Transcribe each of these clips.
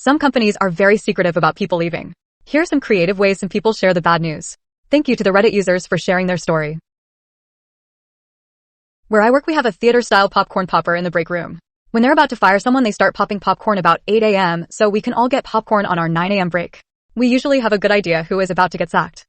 Some companies are very secretive about people leaving. Here are some creative ways some people share the bad news. Thank you to the Reddit users for sharing their story. Where I work, we have a theater-style popcorn popper in the break room. When they're about to fire someone, they start popping popcorn about 8 a.m. so we can all get popcorn on our 9 a.m. break. We usually have a good idea who is about to get sacked.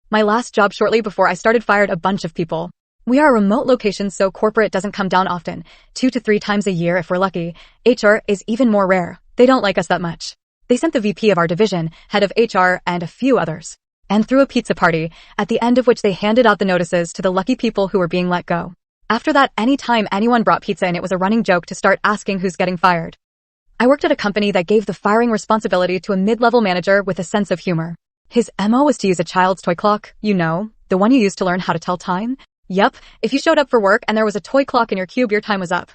My last job shortly before I started fired a bunch of people. We are a remote location, so corporate doesn't come down often, 2 to 3 times a year if we're lucky. HR is even more rare. They don't like us that much. They sent the VP of our division, head of HR, and a few others, and threw a pizza party, at the end of which they handed out the notices to the lucky people who were being let go. After that, anytime anyone brought pizza in, it was a running joke to start asking who's getting fired. I worked at a company that gave the firing responsibility to a mid-level manager with a sense of humor. His MO was to use a child's toy clock, you know, the one you use to learn how to tell time. Yup, if you showed up for work and there was a toy clock in your cube, your time was up.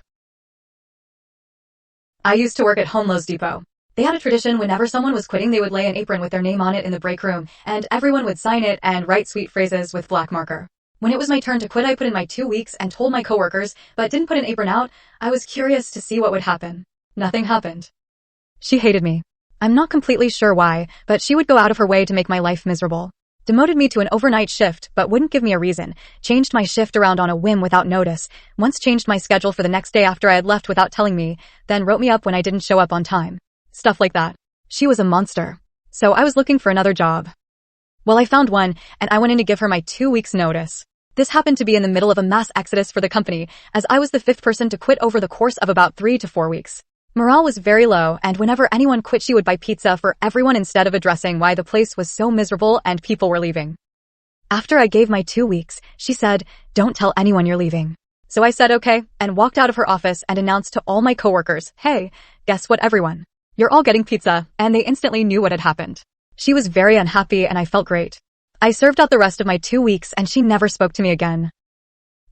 I used to work at Home Lowe's Depot. They had a tradition whenever someone was quitting, they would lay an apron with their name on it in the break room, and everyone would sign it and write sweet phrases with black marker. When it was my turn to quit, I put in my 2 weeks and told my coworkers, but didn't put an apron out. I was curious to see what would happen. Nothing happened. She hated me. I'm not completely sure why, but she would go out of her way to make my life miserable. Demoted me to an overnight shift, but wouldn't give me a reason. Changed my shift around on a whim without notice. Once changed my schedule for the next day after I had left without telling me, then wrote me up when I didn't show up on time. Stuff like that. She was a monster. So I was looking for another job. Well, I found one, and I went in to give her my 2 weeks notice. This happened to be in the middle of a mass exodus for the company, as I was the 5th person to quit over the course of about 3 to 4 weeks. Morale was very low, and whenever anyone quit, she would buy pizza for everyone instead of addressing why the place was so miserable and people were leaving. After I gave my 2 weeks, she said, "Don't tell anyone you're leaving." So I said okay, and walked out of her office and announced to all my coworkers, "Hey, guess what, everyone? You're all getting pizza," and they instantly knew what had happened. She was very unhappy and I felt great. I served out the rest of my 2 weeks and she never spoke to me again.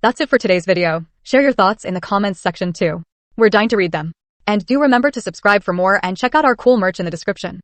That's it for today's video. Share your thoughts in the comments section too. We're dying to read them. And do remember to subscribe for more and check out our cool merch in the description.